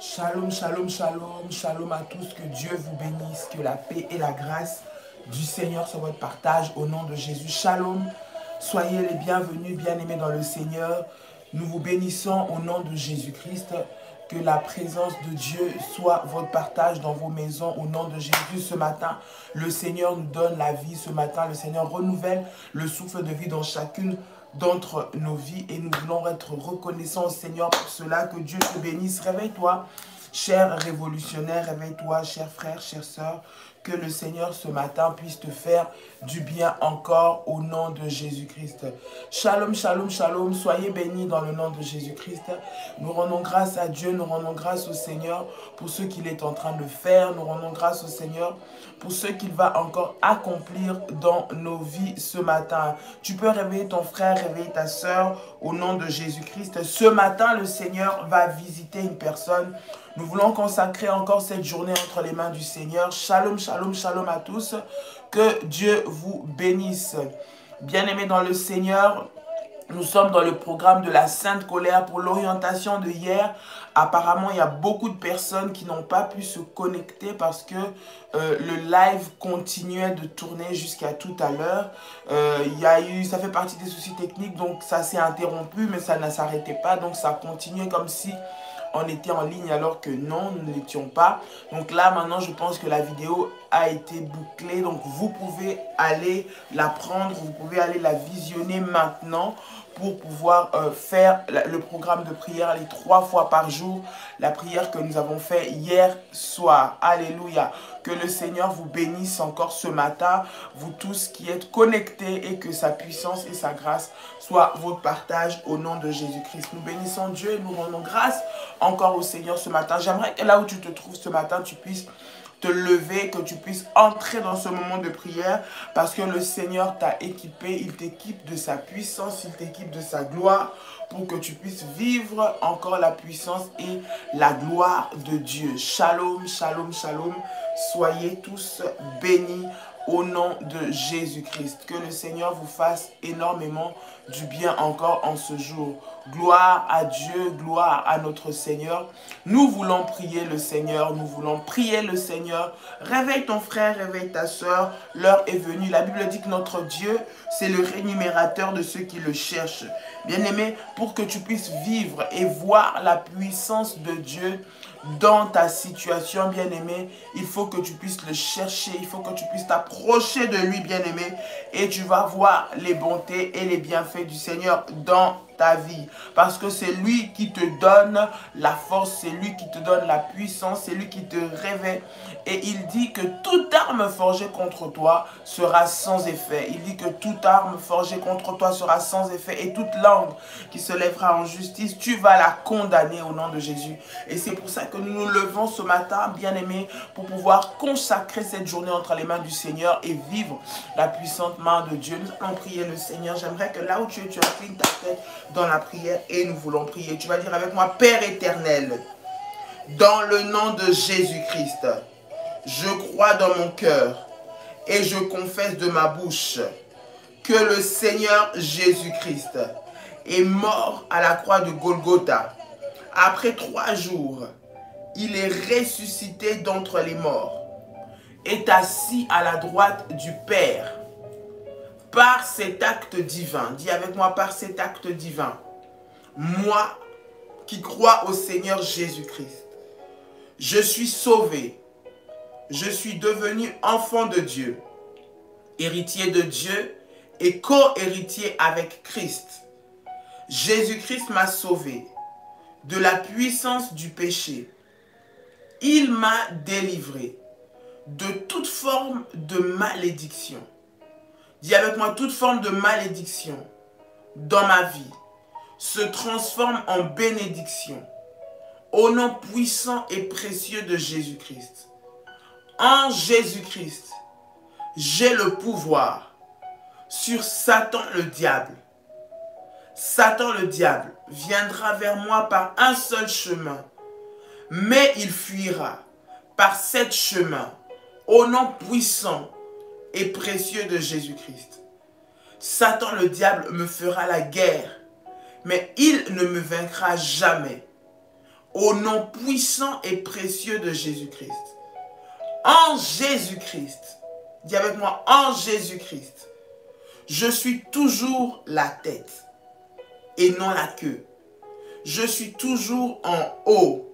Shalom, shalom, shalom, shalom à tous, que Dieu vous bénisse, que la paix et la grâce du Seigneur soit votre partage au nom de Jésus. Shalom, soyez les bienvenus, bien-aimés dans le Seigneur. Nous vous bénissons au nom de Jésus-Christ. Que la présence de Dieu soit votre partage dans vos maisons au nom de Jésus. Ce matin, le Seigneur nous donne la vie. Ce matin, le Seigneur renouvelle le souffle de vie dans chacune d'entre nos vies et nous voulons être reconnaissants au Seigneur pour cela. Que Dieu te bénisse. Réveille-toi, cher révolutionnaire, réveille-toi, cher frère, chère sœur. Que le Seigneur ce matin puisse te faire du bien encore au nom de Jésus-Christ. Shalom, shalom, shalom. Soyez bénis dans le nom de Jésus-Christ. Nous rendons grâce à Dieu, nous rendons grâce au Seigneur pour ce qu'il est en train de faire. Nous rendons grâce au Seigneur pour ce qu'il va encore accomplir dans nos vies ce matin. Tu peux réveiller ton frère, réveiller ta sœur au nom de Jésus-Christ. Ce matin, le Seigneur va visiter une personne. Nous voulons consacrer encore cette journée entre les mains du Seigneur. Shalom, shalom, shalom à tous. Que Dieu vous bénisse. Bien-aimés dans le Seigneur, nous sommes dans le programme de la Sainte Colère pour l'orientation de hier. Apparemment, il y a beaucoup de personnes qui n'ont pas pu se connecter parce que le live continuait de tourner jusqu'à tout à l'heure. Ça fait partie des soucis techniques, donc ça s'est interrompu, mais ça ne s'arrêtait pas. Donc ça continuait comme si on était en ligne alors que non, nous ne l'étions pas. Donc là, maintenant, je pense que la vidéo a été bouclée. Donc vous pouvez aller la prendre, vous pouvez aller la visionner maintenant pour pouvoir faire le programme de prière les 3 fois par jour. La prière que nous avons fait hier soir. Alléluia. Que le Seigneur vous bénisse encore ce matin, vous tous qui êtes connectés, et que sa puissance et sa grâce soient votre partage au nom de Jésus-Christ. Nous bénissons Dieu et nous rendons grâce encore au Seigneur ce matin. J'aimerais que là où tu te trouves ce matin, tu puisses te lever, que tu puisses entrer dans ce moment de prière parce que le Seigneur t'a équipé, il t'équipe de sa puissance, il t'équipe de sa gloire pour que tu puisses vivre encore la puissance et la gloire de Dieu. Shalom, shalom, shalom. Soyez tous bénis au nom de Jésus-Christ. Que le Seigneur vous fasse énormément du bien encore en ce jour. Gloire à Dieu, gloire à notre Seigneur. Nous voulons prier le Seigneur, nous voulons prier le Seigneur. Réveille ton frère, réveille ta soeur, l'heure est venue. La Bible dit que notre Dieu, c'est le rémunérateur de ceux qui le cherchent. Bien-aimé, pour que tu puisses vivre et voir la puissance de Dieu dans ta situation, bien-aimé, il faut que tu puisses le chercher, il faut que tu puisses t'approcher de lui, bien-aimé, et tu vas voir les bontés et les bienfaits du Seigneur dans ta vie. Parce que c'est lui qui te donne la force, c'est lui qui te donne la puissance, c'est lui qui te réveille. Et il dit que toute arme forgée contre toi sera sans effet. Il dit que toute arme forgée contre toi sera sans effet. Et toute langue qui se lèvera en justice, tu vas la condamner au nom de Jésus. Et c'est pour ça que nous nous levons ce matin, bien-aimés, pour pouvoir consacrer cette journée entre les mains du Seigneur et vivre la puissante main de Dieu. Nous allons prier le Seigneur. J'aimerais que là où tu es, tu inclines ta tête dans la prière et nous voulons prier. Tu vas dire avec moi: Père éternel, dans le nom de Jésus-Christ, je crois dans mon cœur et je confesse de ma bouche que le Seigneur Jésus-Christ est mort à la croix de Golgotha. Après 3 jours, il est ressuscité d'entre les morts, est assis à la droite du Père. Par cet acte divin, dis avec moi: par cet acte divin, moi qui crois au Seigneur Jésus-Christ, je suis sauvé, je suis devenu enfant de Dieu, héritier de Dieu et co-héritier avec Christ. Jésus-Christ m'a sauvé de la puissance du péché. Il m'a délivré de toute forme de malédiction. Dis avec moi: toute forme de malédiction dans ma vie se transforme en bénédiction au nom puissant et précieux de Jésus-Christ. En Jésus-Christ, j'ai le pouvoir sur Satan le diable. Satan le diable viendra vers moi par un seul chemin, mais il fuira par 7 chemins au nom puissant et précieux de Jésus-Christ. Satan le diable me fera la guerre, mais il ne me vaincra jamais. au nom puissant et précieux de Jésus-Christ. En Jésus-Christ, dis avec moi, en Jésus-Christ, je suis toujours la tête et non la queue. Je suis toujours en haut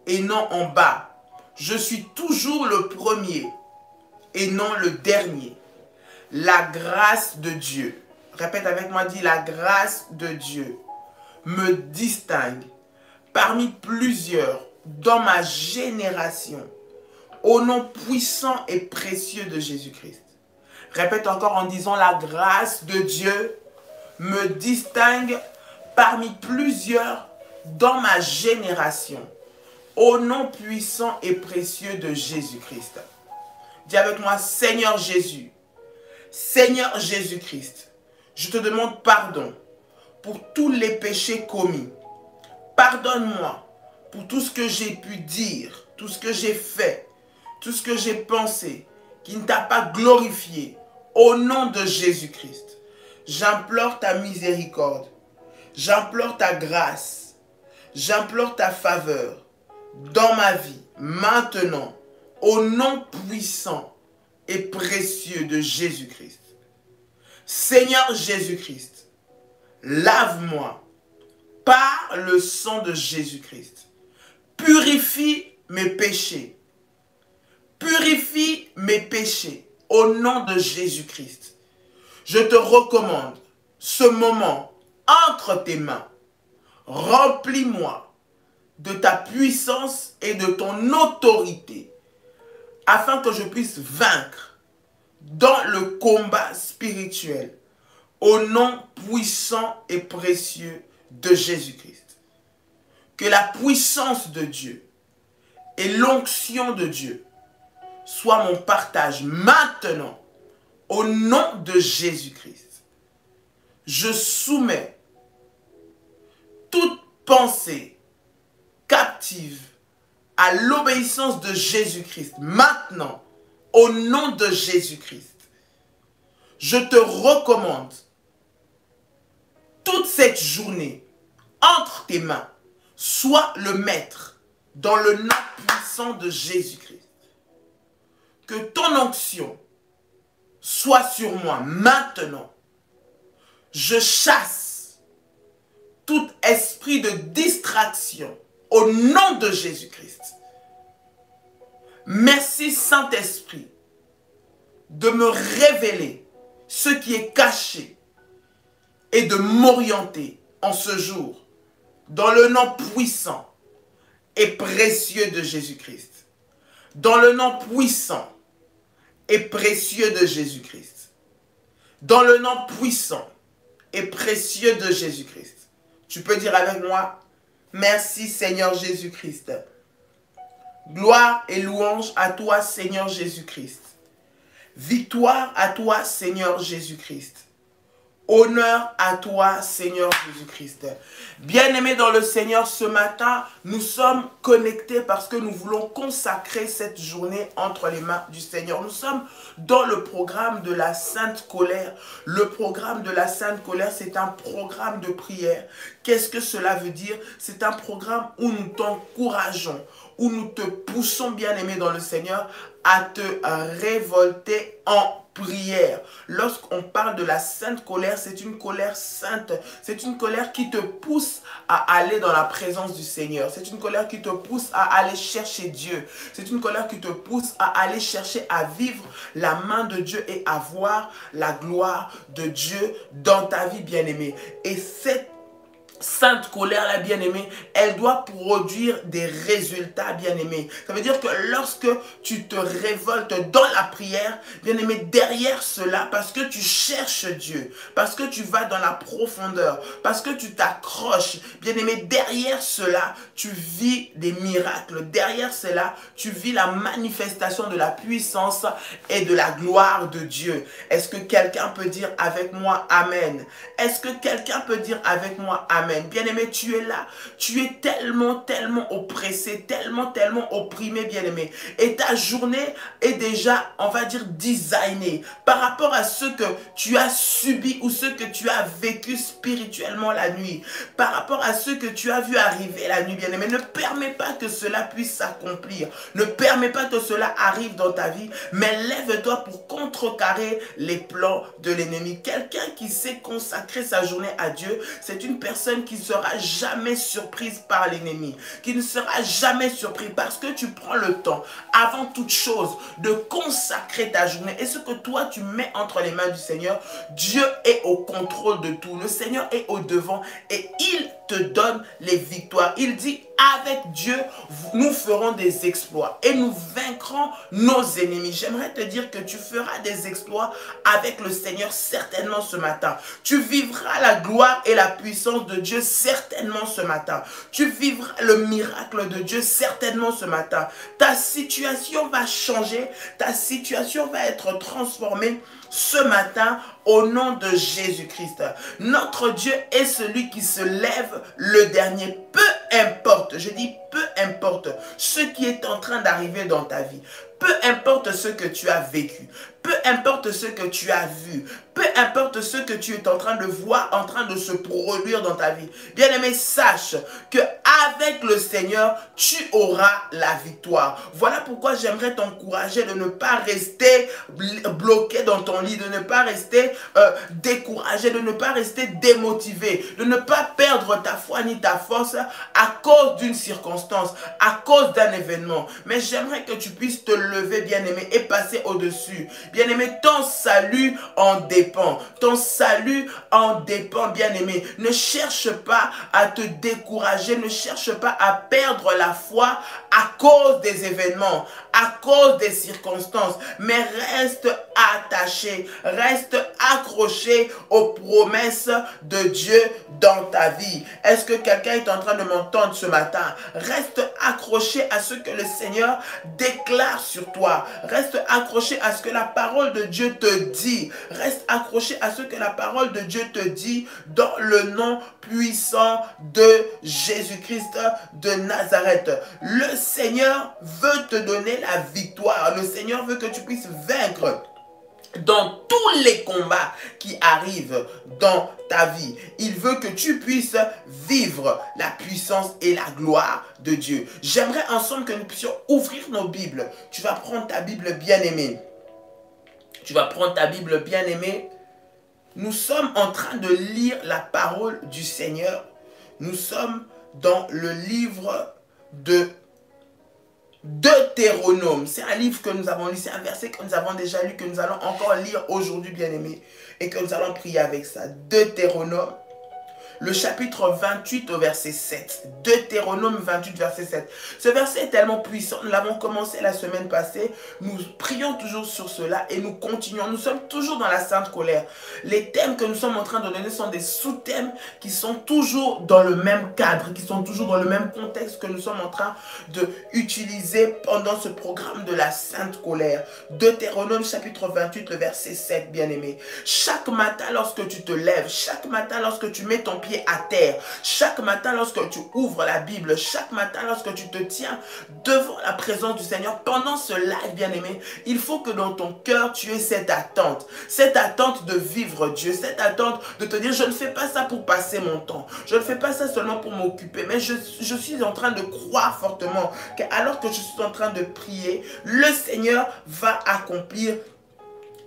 et non en bas. Je suis toujours le premier et non le dernier. La grâce de Dieu, répète avec moi, dis la grâce de Dieu me distingue parmi plusieurs dans ma génération au nom puissant et précieux de Jésus-Christ. Répète encore en disant la grâce de Dieu me distingue parmi plusieurs dans ma génération au nom puissant et précieux de Jésus-Christ. Dis avec moi, Seigneur Jésus, Seigneur Jésus-Christ, je te demande pardon pour tous les péchés commis. Pardonne-moi pour tout ce que j'ai pu dire, tout ce que j'ai fait, tout ce que j'ai pensé, qui ne t'a pas glorifié. Au nom de Jésus-Christ, j'implore ta miséricorde, j'implore ta grâce, j'implore ta faveur dans ma vie, maintenant, au nom puissant et précieux de Jésus-Christ. Seigneur Jésus-Christ, lave-moi par le sang de Jésus-Christ. Purifie mes péchés. Purifie mes péchés au nom de Jésus-Christ. Je te recommande ce moment entre tes mains. Remplis-moi de ta puissance et de ton autorité afin que je puisse vaincre dans le combat spirituel au nom puissant et précieux de Jésus-Christ. Que la puissance de Dieu et l'onction de Dieu soient mon partage maintenant au nom de Jésus-Christ. Je soumets toute pensée captive à l'obéissance de Jésus-Christ maintenant au nom de Jésus-Christ. Je te recommande toute cette journée entre tes mains. Sois le maître dans le nom puissant de Jésus-Christ. Que ton onction soit sur moi maintenant. Je chasse tout esprit de distraction au nom de Jésus-Christ. Merci Saint-Esprit de me révéler ce qui est caché et de m'orienter en ce jour dans le nom puissant et précieux de Jésus-Christ. Dans le nom puissant et précieux de Jésus-Christ. Dans le nom puissant et précieux de Jésus-Christ. Tu peux dire avec moi, merci Seigneur Jésus-Christ. Gloire et louange à toi Seigneur Jésus-Christ. Victoire à toi Seigneur Jésus-Christ. Honneur à toi, Seigneur Jésus-Christ. Bien-aimés dans le Seigneur, ce matin, nous sommes connectés parce que nous voulons consacrer cette journée entre les mains du Seigneur. Nous sommes dans le programme de la Sainte Colère. Le programme de la Sainte Colère, c'est un programme de prière. Qu'est-ce que cela veut dire? C'est un programme où nous t'encourageons, où nous te poussons, bien-aimés dans le Seigneur, à te révolter en prière. Lorsqu'on parle de la sainte colère, c'est une colère sainte. C'est une colère qui te pousse à aller dans la présence du Seigneur. C'est une colère qui te pousse à aller chercher Dieu. C'est une colère qui te pousse à aller chercher à vivre la main de Dieu et à voir la gloire de Dieu dans ta vie, bien-aimée. Et cette sainte colère, la bien-aimée, elle doit produire des résultats, bien-aimés. Ça veut dire que lorsque tu te révoltes dans la prière, bien-aimé, derrière cela, parce que tu cherches Dieu, parce que tu vas dans la profondeur, parce que tu t'accroches, bien-aimé, derrière cela, tu vis des miracles. Derrière cela, tu vis la manifestation de la puissance et de la gloire de Dieu. Est-ce que quelqu'un peut dire avec moi Amen? Est-ce que quelqu'un peut dire avec moi Amen? Amen. Bien-aimé, tu es là. Tu es tellement oppressé, tellement opprimé, bien-aimé. Et ta journée est déjà, on va dire, designée par rapport à ce que tu as subi ou ce que tu as vécu spirituellement la nuit. Par rapport à ce que tu as vu arriver la nuit, bien-aimé. Ne permets pas que cela puisse s'accomplir. Ne permets pas que cela arrive dans ta vie, mais lève-toi pour contrecarrer les plans de l'ennemi. Quelqu'un qui sait consacrer sa journée à Dieu, c'est une personne qui ne sera jamais surprise par l'ennemi, qui ne sera jamais surpris parce que tu prends le temps, avant toute chose, de consacrer ta journée. Et ce que toi tu mets entre les mains du Seigneur, Dieu est au contrôle de tout. Le Seigneur est au devant et il te donne les victoires. Il dit, avec Dieu, nous ferons des exploits et nous vaincrons nos ennemis. J'aimerais te dire que tu feras des exploits avec le Seigneur certainement ce matin. Tu vivras la gloire et la puissance de Dieu certainement ce matin. Tu vivras le miracle de Dieu certainement ce matin. Ta situation va changer, ta situation va être transformée ce matin au nom de Jésus-Christ. Notre Dieu est celui qui se lève le dernier. Peu importe, je dis peu importe ce qui est en train d'arriver dans ta vie. Peu importe ce que tu as vécu, peu importe ce que tu as vu, peu importe ce que tu es en train de voir, en train de se produire dans ta vie. Bien-aimé, sache que avec le Seigneur, tu auras la victoire. Voilà pourquoi j'aimerais t'encourager de ne pas rester bloqué dans ton lit, de ne pas rester découragé, de ne pas rester démotivé, de ne pas perdre ta foi ni ta force à cause d'une circonstance, à cause d'un événement. Mais j'aimerais que tu puisses te lever, bien-aimé, et passer au-dessus. Bien-aimé, ton salut en dépend. Ton salut en dépend, bien-aimé. Ne cherche pas à te décourager, ne cherche pas à perdre la foi à cause des événements, à cause des circonstances, mais reste attaché, reste accroché aux promesses de Dieu dans ta vie. Est-ce que quelqu'un est en train de m'entendre ce matin? Reste accroché à ce que le Seigneur déclare sur toi. Reste accroché à ce que la parole de Dieu te dit. Reste accroché à ce que la parole de Dieu te dit dans le nom puissant de Jésus-Christ de Nazareth. Le Seigneur veut te donner la victoire. Le Seigneur veut que tu puisses vaincre dans tous les combats qui arrivent dans ta vie. Il veut que tu puisses vivre la puissance et la gloire de Dieu. J'aimerais ensemble que nous puissions ouvrir nos Bibles. Tu vas prendre ta Bible bien-aimée. Tu vas prendre ta Bible bien-aimée. Nous sommes en train de lire la parole du Seigneur. Nous sommes dans le livre de Deutéronome. C'est un livre que nous avons lu, c'est un verset que nous avons déjà lu, que nous allons encore lire aujourd'hui, bien-aimés, et que nous allons prier avec ça. Deutéronome, le chapitre 28 au verset 7. Deutéronome 28, verset 7. Ce verset est tellement puissant. Nous l'avons commencé la semaine passée. Nous prions toujours sur cela et nous continuons. Nous sommes toujours dans la sainte colère. Les thèmes que nous sommes en train de donner sont des sous-thèmes qui sont toujours dans le même cadre, qui sont toujours dans le même contexte que nous sommes en train d'utiliser pendant ce programme de la sainte colère. Deutéronome chapitre 28, le verset 7, bien-aimé. Chaque matin lorsque tu te lèves, chaque matin lorsque tu mets ton pied à terre, chaque matin lorsque tu ouvres la Bible, chaque matin lorsque tu te tiens devant la présence du Seigneur, pendant ce live, bien-aimé, il faut que dans ton cœur tu aies cette attente de vivre Dieu, cette attente de te dire, je ne fais pas ça pour passer mon temps, je ne fais pas ça seulement pour m'occuper, mais je suis en train de croire fortement qu'alors que je suis en train de prier, le Seigneur va accomplir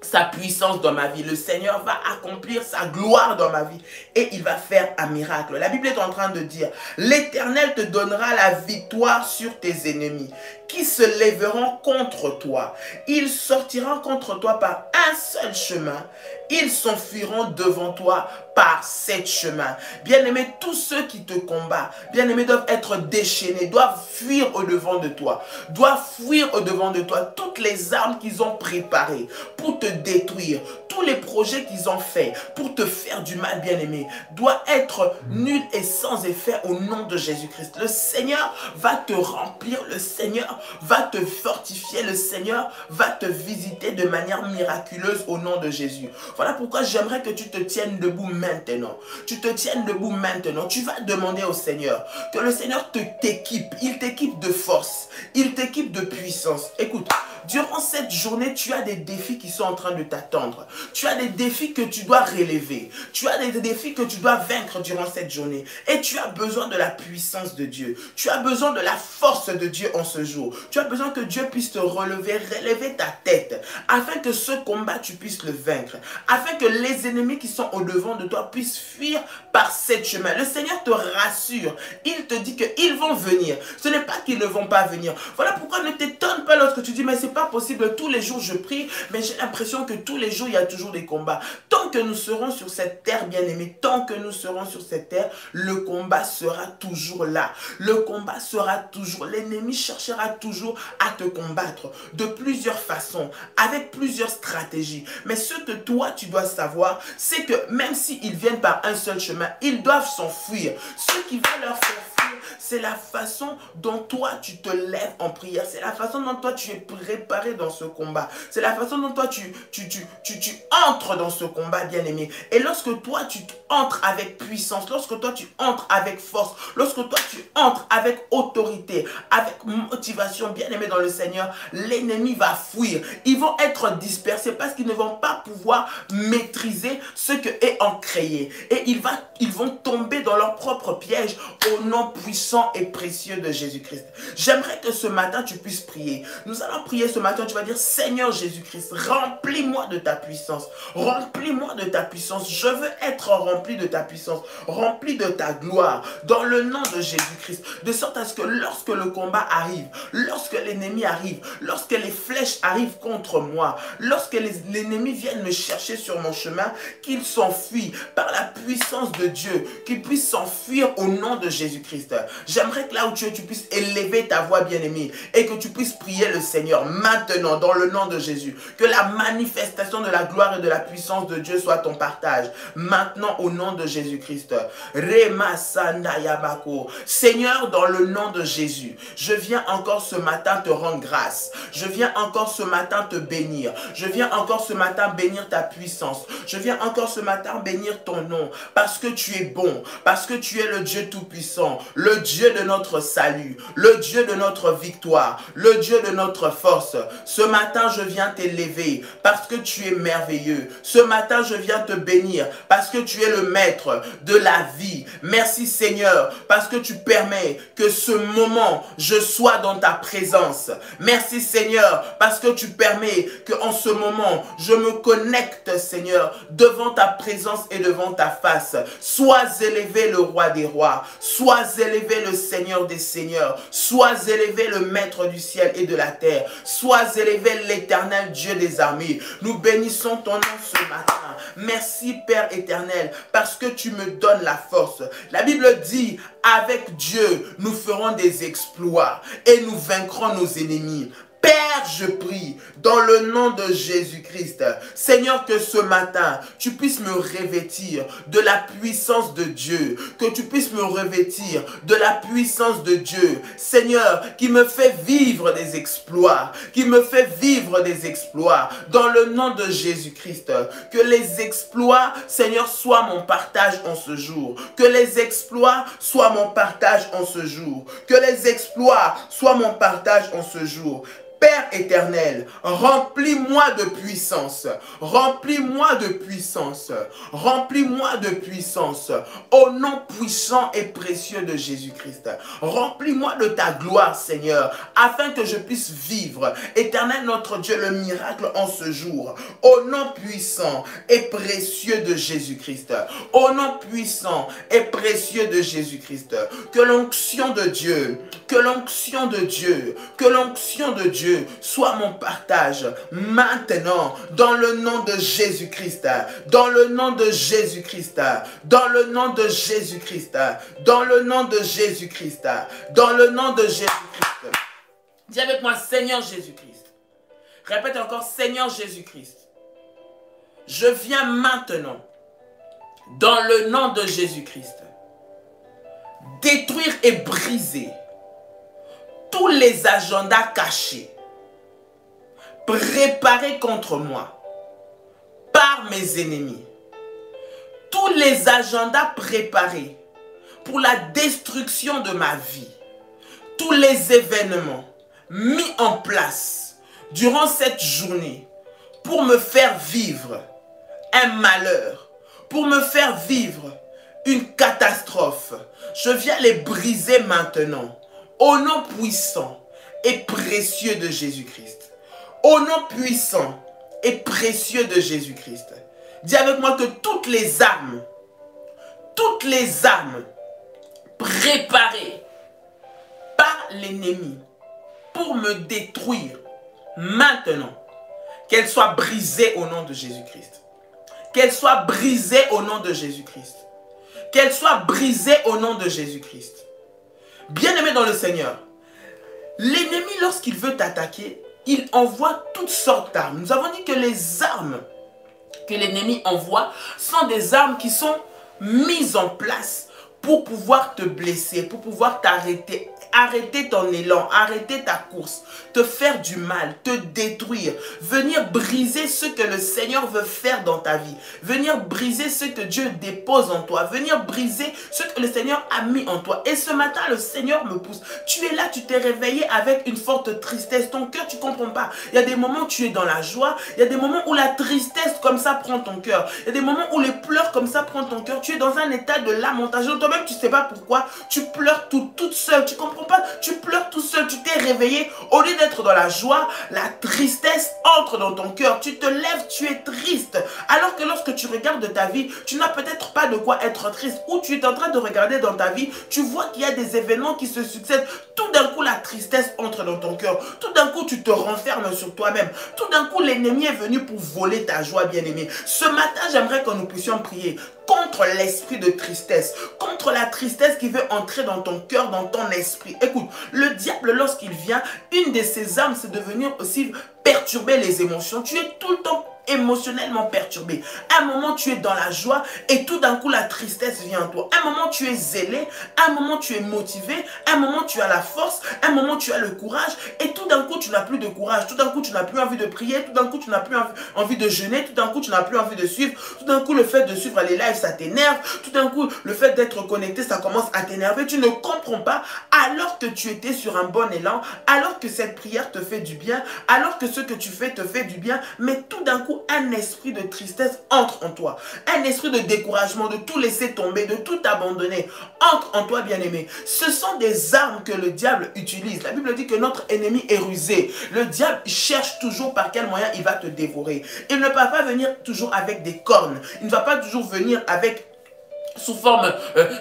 sa puissance dans ma vie. Le Seigneur va accomplir sa gloire dans ma vie et il va faire un miracle. La Bible est en train de dire, l'Éternel te donnera la victoire sur tes ennemis qui se lèveront contre toi. Ils sortiront contre toi par un seul chemin. Ils s'enfuiront devant toi par 7 chemins. Bien-aimés, tous ceux qui te combattent, bien-aimés, doivent être déchaînés, doivent fuir au-devant de toi. Doivent fuir au-devant de toi toutes les armes qu'ils ont préparées pour te détruire. Tous les projets qu'ils ont faits pour te faire du mal, bien-aimé, doivent être nuls et sans effet au nom de Jésus-Christ. Le Seigneur va te remplir. Le Seigneur Seigneur va te fortifier, le Seigneur va te visiter de manière miraculeuse au nom de Jésus. Voilà pourquoi j'aimerais que tu te tiennes debout maintenant. Tu te tiennes debout maintenant. Tu vas demander au Seigneur que le Seigneur t'équipe. Il t'équipe de force. Il t'équipe de puissance. Écoute, durant cette journée, tu as des défis qui sont en train de t'attendre. Tu as des défis que tu dois relever. Tu as des défis que tu dois vaincre durant cette journée. Et tu as besoin de la puissance de Dieu. Tu as besoin de la force de Dieu en ce jour. Tu as besoin que Dieu puisse te relever ta tête, afin que ce combat, tu puisses le vaincre. Afin que les ennemis qui sont au-devant de toi puissent fuir par cette chemin. Le Seigneur te rassure. Il te dit qu'ils vont venir. Ce n'est pas qu'ils ne vont pas venir. Voilà pourquoi ne t'étonne pas lorsque tu dis, mais c'est pas possible, tous les jours je prie, mais j'ai l'impression que tous les jours il y a toujours des combats. Tant que nous serons sur cette terre, bien-aimés, tant que nous serons sur cette terre, le combat sera toujours là. Le combat sera toujours, l'ennemi cherchera toujours à te combattre de plusieurs façons, avec plusieurs stratégies. Mais ce que toi tu dois savoir, c'est que même s'ils viennent par un seul chemin, ils doivent s'enfuir. Ce qui va leur faire fuir, c'est la façon dont toi tu te lèves en prière. C'est la façon dont toi tu es préparé dans ce combat. C'est la façon dont toi tu entres dans ce combat, bien-aimé. Et lorsque toi tu entres avec puissance, lorsque toi tu entres avec force, lorsque toi tu entres avec autorité, avec motivation, bien-aimé dans le Seigneur, l'ennemi va fuir. Ils vont être dispersés parce qu'ils ne vont pas pouvoir maîtriser ce que est en créé. Et ils vont tomber dans leur propre piège au nom puissant et précieux de Jésus-Christ. J'aimerais que ce matin tu puisses prier. Nous allons prier ce matin. Tu vas dire, Seigneur Jésus-Christ, remplis-moi de ta puissance. Remplis-moi de ta puissance. Je veux être rempli de ta puissance, rempli de ta gloire, dans le nom de Jésus-Christ. De sorte à ce que lorsque le combat arrive, lorsque l'ennemi arrive, lorsque les flèches arrivent contre moi, lorsque l'ennemi vienne me chercher sur mon chemin, qu'il s'enfuit par la puissance de Dieu, qu'il puisse s'enfuir au nom de Jésus-Christ. J'aimerais que là où tu es, tu puisses élever ta voix, bien-aimée, et que tu puisses prier le Seigneur maintenant dans le nom de Jésus. Que la manifestation de la gloire et de la puissance de Dieu soit ton partage. Maintenant au nom de Jésus-Christ. Seigneur, dans le nom de Jésus, je viens encore ce matin te rendre grâce. Je viens encore ce matin te bénir. Je viens encore ce matin bénir ta puissance. Je viens encore ce matin bénir ton nom. Parce que tu es bon. Parce que tu es le Dieu tout-puissant. Le Dieu de notre salut. Le Dieu de notre victoire. Le Dieu de notre force. Ce matin, je viens t'élever parce que tu es merveilleux. Ce matin, je viens te bénir parce que tu es le maître de la vie. Merci Seigneur parce que tu permets que ce moment, je sois dans ta présence. Merci Seigneur parce que tu permets qu'en ce moment, je me connecte Seigneur devant ta présence et devant ta face. Sois élevé le roi des rois. Sois élevé le Seigneur des seigneurs. Sois élevé le maître du ciel et de la terre. Sois élevé l'Éternel Dieu des armées. Nous bénissons ton nom ce matin. Merci Père éternel parce que tu me donnes la force. La Bible dit, avec Dieu, nous ferons des exploits et nous vaincrons nos ennemis. Père, je prie, dans le nom de Jésus-Christ, Seigneur, que ce matin, tu puisses me revêtir de la puissance de Dieu, que tu puisses me revêtir de la puissance de Dieu, Seigneur, qui me fait vivre des exploits, dans le nom de Jésus-Christ, que les exploits, Seigneur, soient mon partage en ce jour, que les exploits soient mon partage en ce jour, que les exploits soient mon partage en ce jour. Père éternel, remplis-moi de puissance, remplis-moi de puissance, remplis-moi de puissance, au nom puissant et précieux de Jésus-Christ. Remplis-moi de ta gloire, Seigneur, afin que je puisse vivre, éternel notre Dieu, le miracle en ce jour, au nom puissant et précieux de Jésus-Christ. Au nom puissant et précieux de Jésus-Christ. Que l'onction de Dieu, que l'onction de Dieu, que l'onction de Dieu soit mon partage maintenant dans le nom de Jésus-Christ, dans le nom de Jésus-Christ, dans le nom de Jésus-Christ, dans le nom de Jésus-Christ, dans le nom de Jésus-Christ. Dis avec moi, Seigneur Jésus-Christ. Répète encore, Seigneur Jésus-Christ. Je viens maintenant dans le nom de Jésus-Christ détruire et briser tous les agendas cachés, préparés contre moi par mes ennemis, tous les agendas préparés pour la destruction de ma vie, tous les événements mis en place durant cette journée pour me faire vivre un malheur, pour me faire vivre une catastrophe, je viens les briser maintenant au nom puissant et précieux de Jésus-Christ. Au nom puissant et précieux de Jésus-Christ. Dis avec moi que toutes les armes préparées par l'ennemi pour me détruire maintenant, qu'elles soient brisées au nom de Jésus-Christ. Qu'elles soient brisées au nom de Jésus-Christ. Qu'elles soient brisées au nom de Jésus-Christ. Bien-aimé dans le Seigneur, l'ennemi, lorsqu'il veut t'attaquer, il envoie toutes sortes d'armes. Nous avons dit que les armes que l'ennemi envoie sont des armes qui sont mises en place pour pouvoir te blesser, pour pouvoir t'arrêter, arrêter ton élan, arrêter ta course, te faire du mal, te détruire, venir briser ce que le Seigneur veut faire dans ta vie, venir briser ce que Dieu dépose en toi, venir briser ce que le Seigneur a mis en toi. Et ce matin, le Seigneur me pousse. Tu es là, tu t'es réveillé avec une forte tristesse. Ton cœur, tu ne comprends pas. Il y a des moments où tu es dans la joie, il y a des moments où la tristesse comme ça prend ton cœur. Il y a des moments où les pleurs comme ça prennent ton cœur. Tu es dans un état de lamentation. Toi-même, tu ne sais pas pourquoi. Tu pleures toute seule. Tu ne comprends pas. Tu pleures tout seul. Tu t'es réveillé. Au lieu d'être dans la joie, la tristesse entre dans ton cœur. Tu te lèves, tu es triste. Alors que lorsque tu regardes ta vie, tu n'as peut-être pas de quoi être triste. Ou tu es en train de regarder dans ta vie, tu vois qu'il y a des événements qui se succèdent. Tout d'un coup, la tristesse entre dans ton cœur. Tout d'un coup, tu te renfermes sur toi-même. Tout d'un coup, l'ennemi est venu pour voler ta joie, bien-aimé. Ce matin, j'aimerais que nous puissions prier contre l'esprit de tristesse, contre la tristesse qui veut entrer dans ton cœur, dans ton esprit. Écoute, le diable, lorsqu'il vient, une de ses armes, c'est de venir aussi perturber les émotions. Tu es tout le temps émotionnellement perturbé. Un moment, tu es dans la joie et tout d'un coup, la tristesse vient en toi. Un moment, tu es zélé. Un moment, tu es motivé. Un moment, tu as la force. Un moment, tu as le courage. Et tout d'un coup, tu n'as plus de courage. Tout d'un coup, tu n'as plus envie de prier. Tout d'un coup, tu n'as plus envie de jeûner. Tout d'un coup, tu n'as plus envie de suivre. Tout d'un coup, le fait de suivre les lives, ça t'énerve. Tout d'un coup, le fait d'être connecté, ça commence à t'énerver. Tu ne comprends pas alors que tu étais sur un bon élan, alors que cette prière te fait du bien, alors que ce que tu fais te fait du bien, mais tout d'un coup, un esprit de tristesse entre en toi. Un esprit de découragement, de tout laisser tomber, de tout abandonner, entre en toi, bien-aimé. Ce sont des armes que le diable utilise. La Bible dit que notre ennemi est rusé. Le diable cherche toujours par quel moyen il va te dévorer. Il ne va pas venir toujours avec des cornes. Il ne va pas toujours venir avec sous forme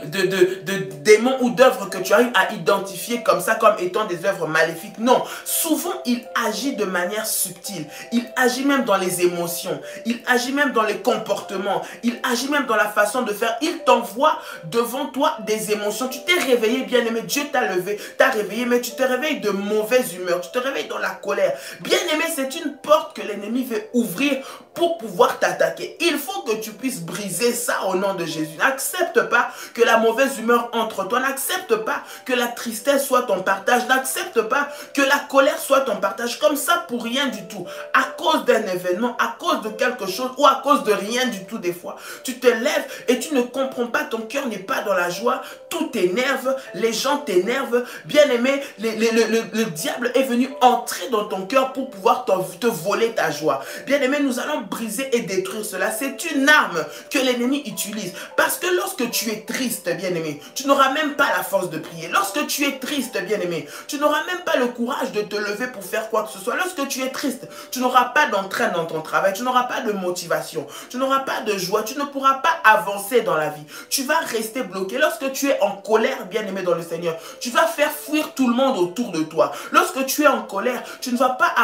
de démons ou d'œuvres que tu arrives à identifier comme ça, comme étant des œuvres maléfiques. Non, souvent il agit de manière subtile. Il agit même dans les émotions. Il agit même dans les comportements. Il agit même dans la façon de faire. Il t'envoie devant toi des émotions. Tu t'es réveillé, bien-aimé. Dieu t'a levé, t'a réveillé, mais tu te réveilles de mauvaise humeur. Tu te réveilles dans la colère. Bien-aimé, c'est une porte que l'ennemi veut ouvrir pour pouvoir t'attaquer. Il faut que tu puisses briser ça au nom de Jésus. N'accepte pas que la mauvaise humeur entre toi. N'accepte pas que la tristesse soit ton partage. N'accepte pas que la colère soit ton partage. Comme ça, pour rien du tout. À cause d'un événement, à cause de quelque chose ou à cause de rien du tout des fois. Tu te lèves et tu ne comprends pas. Ton cœur n'est pas dans la joie. Tout t'énerve. Les gens t'énervent. Bien-aimé, le diable est venu entrer dans ton cœur pour pouvoir te voler ta joie. Bien-aimé, nous allons briser et détruire cela. C'est une arme que l'ennemi utilise. Parce que lorsque tu es triste, bien-aimé, tu n'auras même pas la force de prier. Lorsque tu es triste, bien-aimé, tu n'auras même pas le courage de te lever pour faire quoi que ce soit. Lorsque tu es triste, tu n'auras pas d'entrain dans ton travail. Tu n'auras pas de motivation. Tu n'auras pas de joie. Tu ne pourras pas avancer dans la vie. Tu vas rester bloqué. Lorsque tu es en colère, bien-aimé dans le Seigneur, tu vas faire fuir tout le monde autour de toi. Lorsque tu es en colère, tu ne vas pas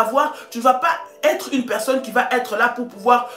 être une personne qui va être là pour pouvoir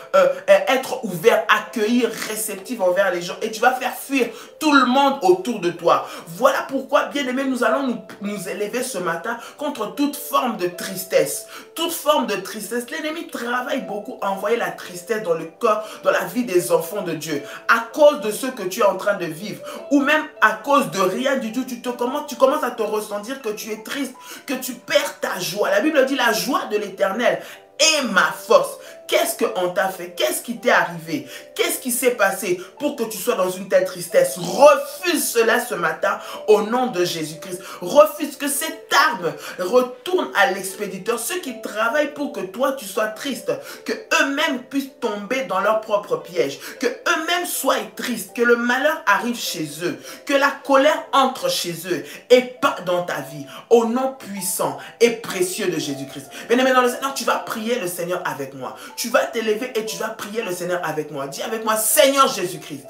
être ouvert, accueillir, réceptif envers les gens. Et tu vas faire fuir tout le monde autour de toi. Voilà pourquoi, bien-aimés, nous allons nous élever ce matin contre toute forme de tristesse. Toute forme de tristesse. L'ennemi travaille beaucoup à envoyer la tristesse dans le corps, dans la vie des enfants de Dieu. À cause de ce que tu es en train de vivre. Ou même à cause de rien du tout. Tu commences à te ressentir que tu es triste, que tu perds ta joie. La Bible dit la joie de l'Éternel est ma force. Qu'est-ce qu'on t'a fait? Qu'est-ce qui t'est arrivé? Qu'est-ce qui s'est passé pour que tu sois dans une telle tristesse? Refuse cela ce matin au nom de Jésus-Christ. Refuse que cette arme retourne à l'expéditeur. Ceux qui travaillent pour que toi tu sois triste, que eux-mêmes puissent tomber dans leur propre piège, que eux-mêmes soient tristes, que le malheur arrive chez eux, que la colère entre chez eux et pas dans ta vie. Au nom puissant et précieux de Jésus-Christ. Bien-aimé dans le Seigneur, tu vas prier le Seigneur avec moi. Tu vas t'élever et tu vas prier le Seigneur avec moi. Dis avec moi, Seigneur Jésus-Christ,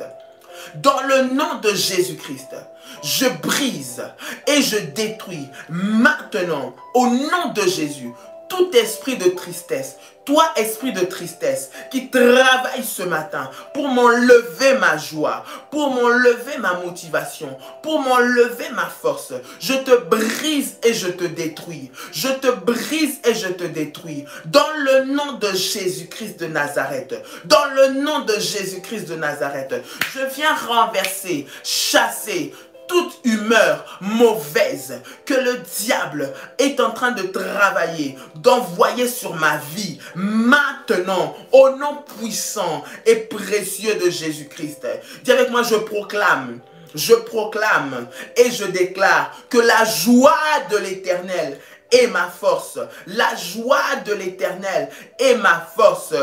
dans le nom de Jésus-Christ, je brise et je détruis maintenant, au nom de Jésus, tout esprit de tristesse. Toi, esprit de tristesse, qui travaille ce matin pour m'enlever ma joie, pour m'enlever ma motivation, pour m'enlever ma force. Je te brise et je te détruis. Je te brise et je te détruis. Dans le nom de Jésus-Christ de Nazareth. Dans le nom de Jésus-Christ de Nazareth. Je viens renverser, chasser toute humeur mauvaise que le diable est en train de travailler, d'envoyer sur ma vie, maintenant, au nom puissant et précieux de Jésus-Christ. Dis avec moi, je proclame et je déclare que la joie de l'Éternel est ma force. La joie de l'Éternel est ma force.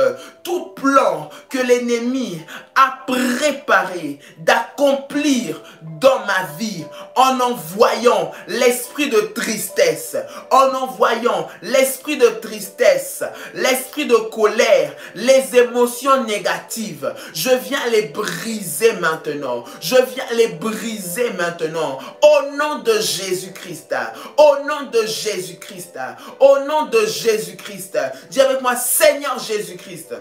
Tout plan que l'ennemi a préparé d'accomplir dans ma vie en envoyant l'esprit de tristesse, en envoyant l'esprit de tristesse, l'esprit de colère, les émotions négatives, je viens les briser maintenant. Je viens les briser maintenant. Au nom de Jésus-Christ. Au nom de Jésus-Christ. Au nom de Jésus-Christ. Dis avec moi, Seigneur Jésus-Christ.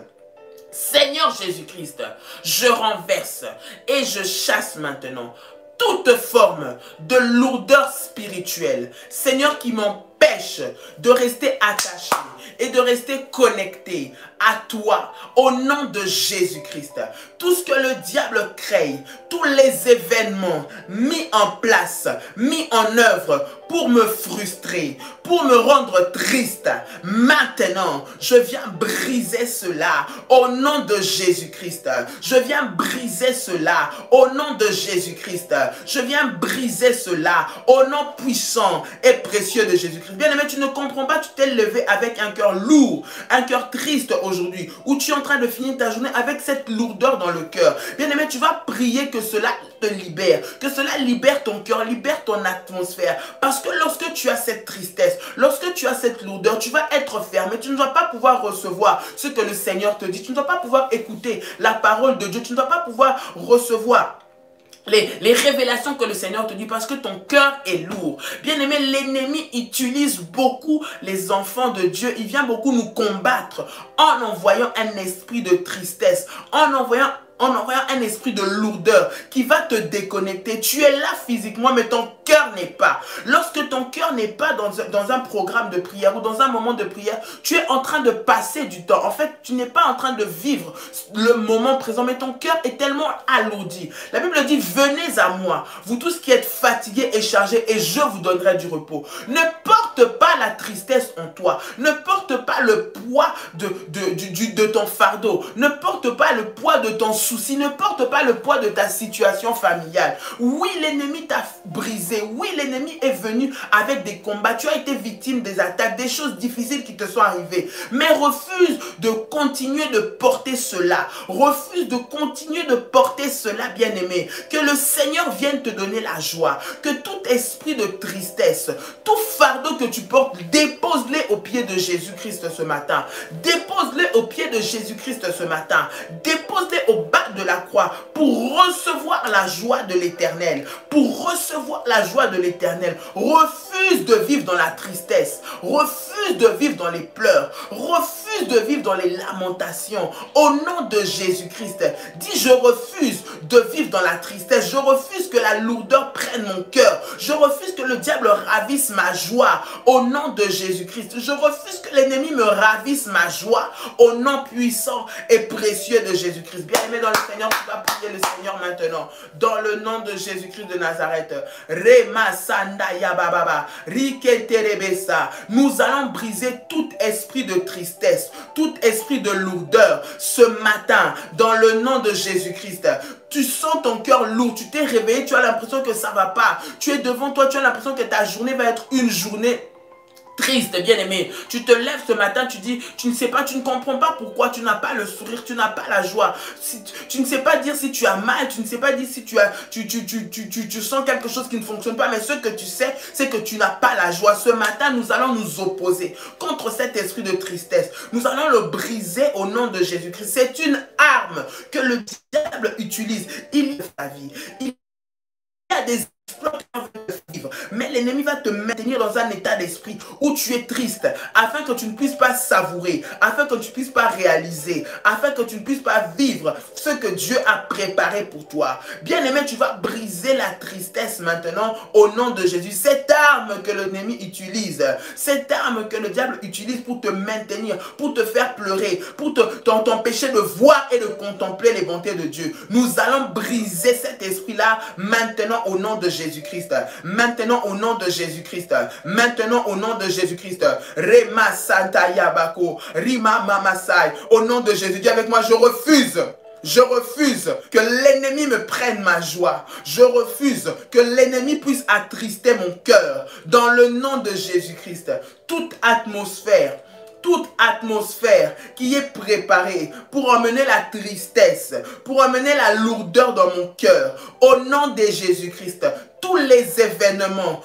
Seigneur Jésus-Christ, je renverse et je chasse maintenant toute forme de lourdeur spirituelle, Seigneur, qui m'empêche de rester attaché et de rester connecté à toi au nom de Jésus-Christ. Tout ce que le diable crée, tous les événements mis en place, mis en œuvre pour me frustrer, pour me rendre triste, maintenant, je viens briser cela au nom de Jésus-Christ. Je viens briser cela au nom de Jésus-Christ. Je viens briser cela au nom puissant et précieux de Jésus-Christ. Bien-aimé, tu ne comprends pas, tu t'es levé avec un cœur lourd, un cœur triste aujourd'hui, où tu es en train de finir ta journée avec cette lourdeur dans le cœur. Bien-aimé, tu vas prier que cela te libère, que cela libère ton cœur, libère ton atmosphère. Parce que lorsque tu as cette tristesse, lorsque tu as cette lourdeur, tu vas être fermé, tu ne vas pas pouvoir recevoir ce que le Seigneur te dit, tu ne vas pas pouvoir écouter la parole de Dieu, tu ne vas pas pouvoir recevoir les révélations que le Seigneur te dit parce que ton cœur est lourd. Bien aimé, l'ennemi utilise beaucoup les enfants de Dieu. Il vient beaucoup nous combattre en envoyant un esprit de tristesse, en envoyant un esprit de lourdeur qui va te déconnecter. Tu es là physiquement, mais ton cœur n'est pas. Lorsque ton cœur n'est pas dans un programme de prière ou dans un moment de prière, tu es en train de passer du temps. En fait, tu n'es pas en train de vivre le moment présent, mais ton cœur est tellement alourdi. La Bible dit, venez à moi, vous tous qui êtes fatigués et chargés, et je vous donnerai du repos. Ne porte pas la tristesse en toi. Ne porte pas le poids de ton fardeau. Ne porte pas le poids de ton souci, ne porte pas le poids de ta situation familiale. Oui, l'ennemi t'a brisé. Oui, l'ennemi est venu avec des combats. Tu as été victime des attaques, des choses difficiles qui te sont arrivées. Mais refuse de continuer de porter cela. Refuse de continuer de porter cela, bien-aimé. Que le Seigneur vienne te donner la joie. Que tout esprit de tristesse, tout fardeau que tu portes, dépose-les aux pieds de Jésus-Christ ce matin. Dépose-les aux pieds de Jésus-Christ ce matin. Dépose-les au bas de la croix pour recevoir la joie de l'Éternel. Pour recevoir la joie de l'Éternel. Refuse de vivre dans la tristesse. Refuse de vivre dans les pleurs. Refuse refuse de vivre dans les lamentations. Au nom de Jésus-Christ, dis je refuse de vivre dans la tristesse. Je refuse que la lourdeur prenne mon cœur. Je refuse que le diable ravisse ma joie. Au nom de Jésus-Christ, je refuse que l'ennemi me ravisse ma joie. Au nom puissant et précieux de Jésus-Christ. Bien-aimé dans le Seigneur, tu vas prier le Seigneur maintenant. Dans le nom de Jésus-Christ de Nazareth. Rema Sanda Yababa. Riketerebesa. Nous allons briser tout esprit de tristesse, tout esprit de lourdeur ce matin. Dans le nom de Jésus-Christ. Tu sens ton cœur lourd, tu t'es réveillé, tu as l'impression que ça ne va pas. Tu es devant toi, tu as l'impression que ta journée va être une journée triste, bien-aimé. Tu te lèves ce matin, tu dis, tu ne sais pas, tu ne comprends pas pourquoi tu n'as pas le sourire, tu n'as pas la joie. Tu ne sais pas dire si tu as mal, tu ne sais pas dire si tu sens quelque chose qui ne fonctionne pas, mais ce que tu sais, c'est que tu n'as pas la joie. Ce matin, nous allons nous opposer contre cet esprit de tristesse. Nous allons le briser au nom de Jésus-Christ. C'est une arme que le diable utilise. Il y a ta vie. Il y a des exploits vivre, mais l'ennemi va te maintenir dans un état d'esprit où tu es triste, afin que tu ne puisses pas savourer, afin que tu ne puisses pas réaliser, afin que tu ne puisses pas vivre ce que Dieu a préparé pour toi. Bien-aimé, tu vas briser la tristesse maintenant au nom de Jésus. Cette arme que l'ennemi utilise, cette arme que le diable utilise pour te maintenir, pour te faire pleurer, pour t'empêcher de voir et de contempler les bontés de Dieu. Nous allons briser cet esprit-là maintenant au nom de Jésus-Christ. Maintenant au nom de Jésus-Christ. Maintenant au nom de Jésus-Christ. Rema Santa Yabako. Rima Mamasai. Au nom de Jésus. Dis avec moi, je refuse. Je refuse que l'ennemi me prenne ma joie. Je refuse que l'ennemi puisse attrister mon cœur. Dans le nom de Jésus-Christ. Toute atmosphère qui est préparée pour emmener la tristesse, pour emmener la lourdeur dans mon cœur, au nom de Jésus-Christ, tous les événements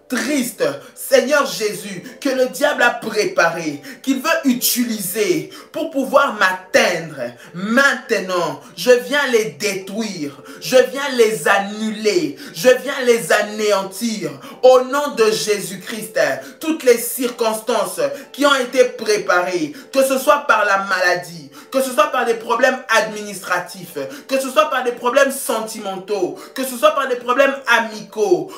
tristes, Seigneur Jésus, que le diable a préparé, qu'il veut utiliser pour pouvoir m'atteindre. Maintenant, je viens les détruire, je viens les annuler, je viens les anéantir. Au nom de Jésus-Christ, toutes les circonstances qui ont été préparées, que ce soit par la maladie, que ce soit par des problèmes administratifs, que ce soit par des problèmes sentimentaux, que ce soit par des problèmes amicaux,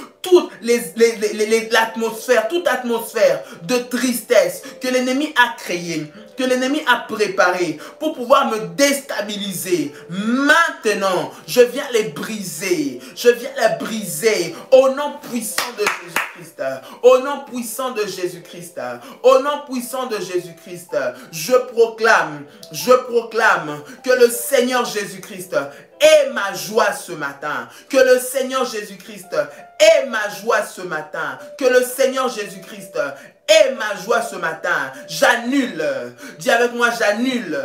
toute atmosphère de tristesse que l'ennemi a créée, que l'ennemi a préparé pour pouvoir me déstabiliser. Maintenant, je viens les briser. Je viens les briser au nom puissant de Jésus-Christ. Au nom puissant de Jésus-Christ. Au nom puissant de Jésus-Christ. Je proclame que le Seigneur Jésus-Christ est ma joie ce matin. Que le Seigneur Jésus-Christ est ma joie ce matin. Que le Seigneur Jésus-Christ est ma joie ce matin. J'annule. Dis avec moi, j'annule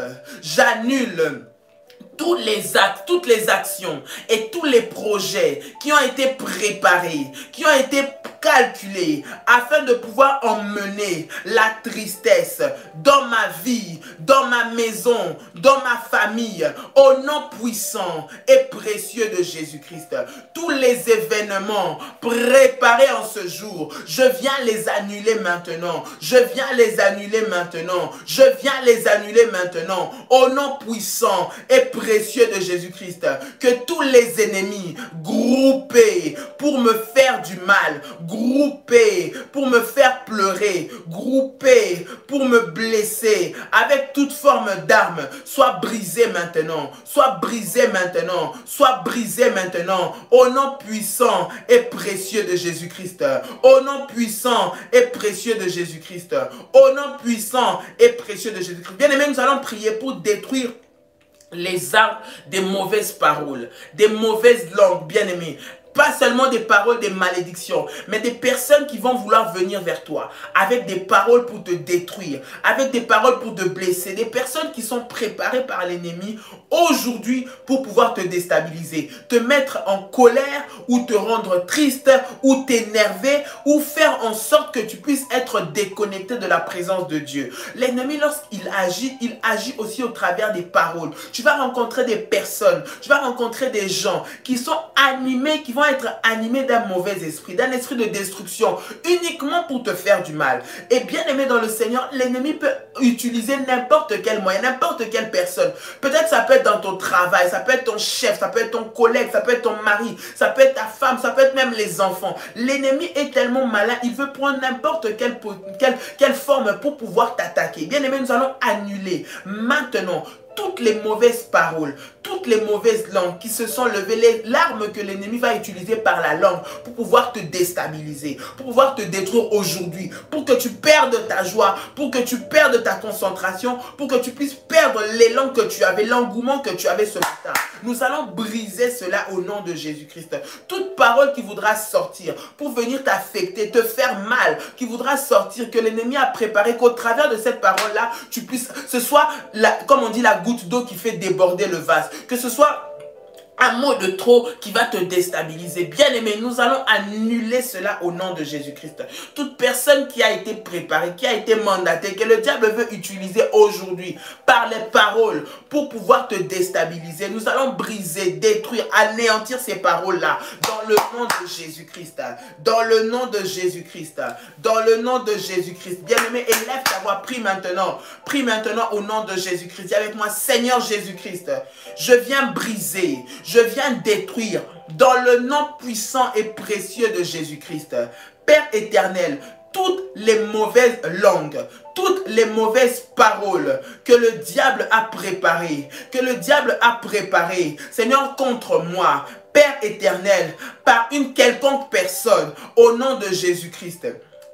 tous les actes, toutes les actions et tous les projets qui ont été préparés, qui ont été calculés afin de pouvoir emmener la tristesse dans ma vie, dans ma maison, dans ma famille, au nom puissant et précieux de Jésus-Christ. Tous les événements préparés en ce jour, je viens les annuler maintenant. Je viens les annuler maintenant. Je viens les annuler maintenant. Au nom puissant et précieux de Jésus-Christ. Que tous les ennemis groupés pour me faire du mal, groupés pour me faire pleurer, groupés pour me blesser avec toute forme d'arme, soient brisés maintenant, soient brisés maintenant, soient brisés maintenant, au nom puissant et précieux de Jésus-Christ, au nom puissant et précieux de Jésus-Christ, au nom puissant et précieux de Jésus-Christ. Bien aimé, nous allons prier pour détruire les armes des mauvaises paroles, des mauvaises langues, bien aimés. Pas seulement des paroles de malédiction, mais des personnes qui vont vouloir venir vers toi avec des paroles pour te détruire, avec des paroles pour te blesser, des personnes qui sont préparées par l'ennemi aujourd'hui pour pouvoir te déstabiliser, te mettre en colère ou te rendre triste ou t'énerver ou faire en sorte que tu puisses être déconnecté de la présence de Dieu. L'ennemi, lorsqu'il agit, il agit aussi au travers des paroles. Tu vas rencontrer des personnes, tu vas rencontrer des gens qui sont animés, qui vont vont être animés d'un mauvais esprit, d'un esprit de destruction, uniquement pour te faire du mal. Et bien aimé dans le Seigneur, l'ennemi peut utiliser n'importe quel moyen, n'importe quelle personne. Peut-être ça peut être dans ton travail, ça peut être ton chef, ça peut être ton collègue, ça peut être ton mari, ça peut être ta femme, ça peut être même les enfants. L'ennemi est tellement malin, il veut prendre n'importe quelle forme pour pouvoir t'attaquer. Bien aimé, nous allons annuler maintenant toutes les mauvaises paroles, toutes les mauvaises langues qui se sont levées, l'arme que l'ennemi va utiliser par la langue pour pouvoir te déstabiliser, pour pouvoir te détruire aujourd'hui, pour que tu perdes ta joie, pour que tu perdes ta concentration, pour que tu puisses perdre l'élan que tu avais, l'engouement que tu avais ce matin. Nous allons briser cela au nom de Jésus-Christ. Toute parole qui voudra sortir pour venir t'affecter, te faire mal, qui voudra sortir, que l'ennemi a préparé, qu'au travers de cette parole-là, tu puisses, ce soit, comme on dit, la goutte d'eau qui fait déborder le vase, que ce soit un mot de trop qui va te déstabiliser. Bien aimé, nous allons annuler cela au nom de Jésus-Christ. Toute personne qui a été préparée, qui a été mandatée, que le diable veut utiliser aujourd'hui par les paroles pour pouvoir te déstabiliser, nous allons briser, détruire, anéantir ces paroles-là dans le nom de Jésus-Christ. Dans le nom de Jésus-Christ. Dans le nom de Jésus-Christ. Bien aimé, élève ta voix, prie maintenant. Prie maintenant au nom de Jésus-Christ. Dis avec moi, Seigneur Jésus-Christ, je viens briser, je viens détruire dans le nom puissant et précieux de Jésus-Christ. Père éternel, toutes les mauvaises langues, toutes les mauvaises paroles que le diable a préparées, Seigneur, contre moi, Père éternel, par une quelconque personne, au nom de Jésus-Christ.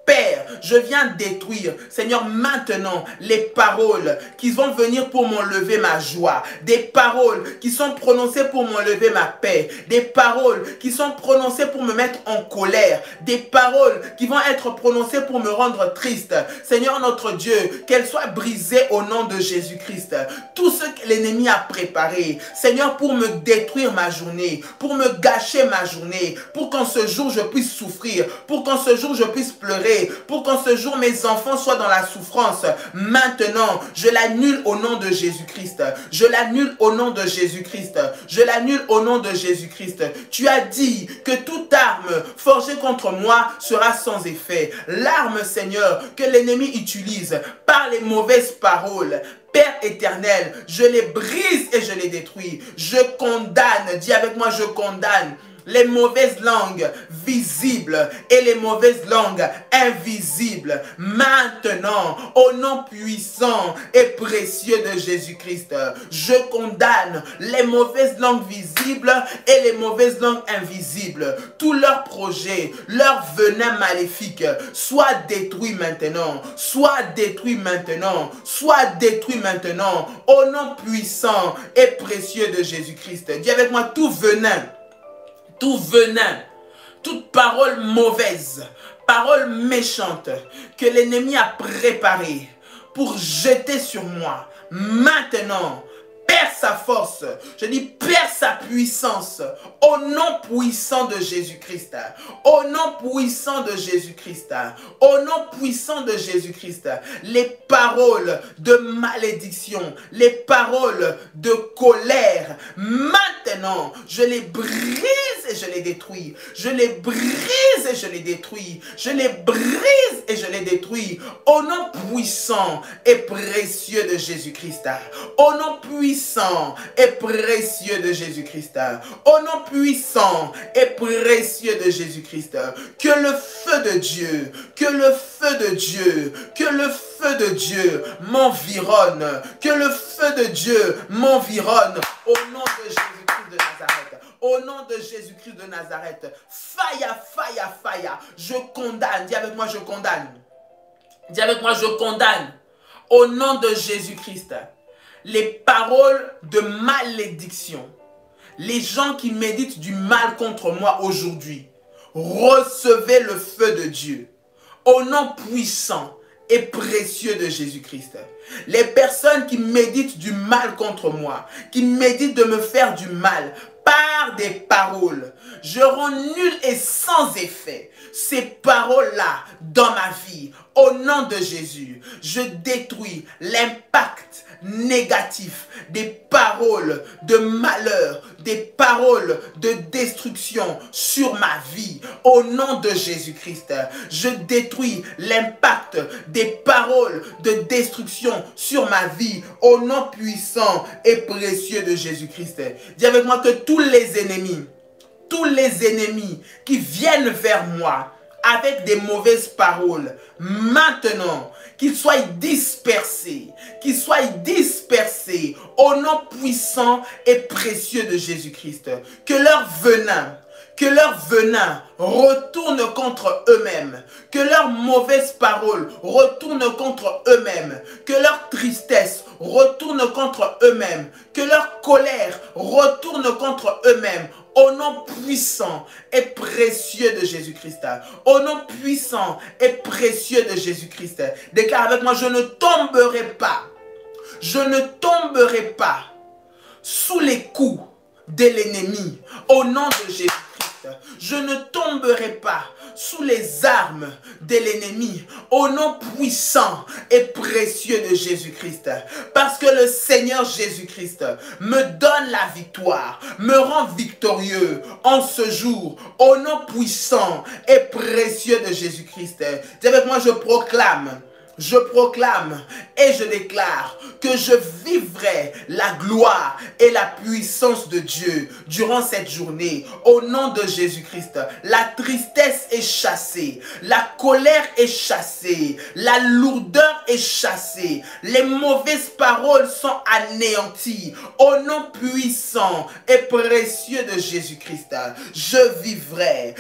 Père, je viens détruire, Seigneur, maintenant, les paroles qui vont venir pour m'enlever ma joie, des paroles qui sont prononcées pour m'enlever ma paix, des paroles qui sont prononcées pour me mettre en colère, des paroles qui vont être prononcées pour me rendre triste. Seigneur notre Dieu, qu'elles soient brisées au nom de Jésus-Christ. Tout ce que l'ennemi a préparé, Seigneur, pour me détruire ma journée, pour me gâcher ma journée, pour qu'en ce jour je puisse souffrir, pour qu'en ce jour je puisse pleurer, pour qu'en ce jour mes enfants soient dans la souffrance. Maintenant, je l'annule au nom de Jésus-Christ. Je l'annule au nom de Jésus-Christ. Je l'annule au nom de Jésus-Christ. Tu as dit que toute arme forgée contre moi sera sans effet. L'arme, Seigneur, que l'ennemi utilise par les mauvaises paroles, Père éternel, je les brise et je les détruis. Je condamne, dis avec moi, je condamne les mauvaises langues visibles et les mauvaises langues invisibles. Maintenant, au nom puissant et précieux de Jésus-Christ, je condamne les mauvaises langues visibles et les mauvaises langues invisibles. Tous leurs projets, leur venin maléfique, soit détruit maintenant, soit détruit maintenant, soit détruit maintenant, au nom puissant et précieux de Jésus-Christ. Dis avec moi, tout venin, toute parole mauvaise, parole méchante que l'ennemi a préparée pour jeter sur moi, maintenant, perds sa force, je dis perds sa puissance, au nom puissant de Jésus-Christ, au nom puissant de Jésus-Christ, au nom puissant de Jésus-Christ. Les paroles de malédiction, les paroles de colère, maintenant, je les brise et je les détruis, je les brise et je les détruis, je les brise et je les détruis, au nom puissant et précieux de Jésus-Christ, au nom puissant et précieux de Jésus-Christ, au nom puissant et précieux de Jésus-Christ, que le feu de Dieu, que le feu de Dieu, que le feu de Dieu m'environne, que le feu de Dieu m'environne, au nom de Jésus-Christ de Nazareth. Au nom de Jésus-Christ de Nazareth, fire, fire, fire, je condamne, dis avec moi je condamne, dis avec moi je condamne, au nom de Jésus-Christ, les paroles de malédiction, les gens qui méditent du mal contre moi aujourd'hui, recevez le feu de Dieu, au nom puissant et précieux de Jésus-Christ. Les personnes qui méditent du mal contre moi, qui méditent de me faire du mal, par des paroles, Je rends nul et sans effet ces paroles-là dans ma vie. Au nom de Jésus, je détruis l'impact négatif des paroles de malheur, des paroles de destruction sur ma vie. Au nom de Jésus-Christ, je détruis l'impact des paroles de destruction sur ma vie. Au nom puissant et précieux de Jésus-Christ. Dis avec moi que tous les ennemis qui viennent vers moi avec des mauvaises paroles, maintenant, qu'ils soient dispersés, au nom puissant et précieux de Jésus-Christ. Que leur venin retourne contre eux-mêmes, que leurs mauvaises paroles retournent contre eux-mêmes, que leur tristesse retourne contre eux-mêmes, que leur colère retourne contre eux-mêmes. Au nom puissant et précieux de Jésus-Christ. Au nom puissant et précieux de Jésus-Christ. Déclare avec moi, je ne tomberai pas sous les coups de l'ennemi. Au nom de Jésus-Christ. Je ne tomberai pas sous les armes de l'ennemi, au nom puissant et précieux de Jésus-Christ. Parce que le Seigneur Jésus-Christ me donne la victoire, me rend victorieux en ce jour, au nom puissant et précieux de Jésus-Christ. Dis avec moi, je proclame et je déclare que je vivrai la gloire et la puissance de Dieu durant cette journée. Au nom de Jésus-Christ, la tristesse est chassée, la colère est chassée, la lourdeur est chassée, les mauvaises paroles sont anéanties. Au nom puissant et précieux de Jésus-Christ, je vivrai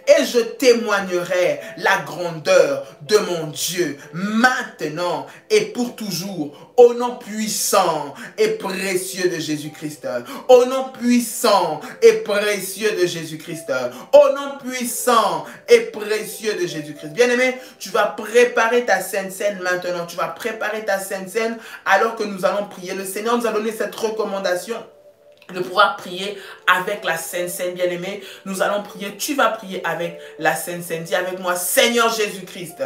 et je témoignerai la grandeur de mon Dieu, maintenant et pour toujours, au nom puissant et précieux de Jésus-Christ. Au nom puissant et précieux de Jésus-Christ. Au nom puissant et précieux de Jésus-Christ. Bien-aimé, tu vas préparer ta Sainte Seine maintenant. Tu vas préparer ta Sainte Seine alors que nous allons prier. Le Seigneur nous a donné cette recommandation de pouvoir prier avec la Sainte Seine, bien-aimé. Nous allons prier. Tu vas prier avec la Sainte Seine. Dis avec moi, Seigneur Jésus-Christ.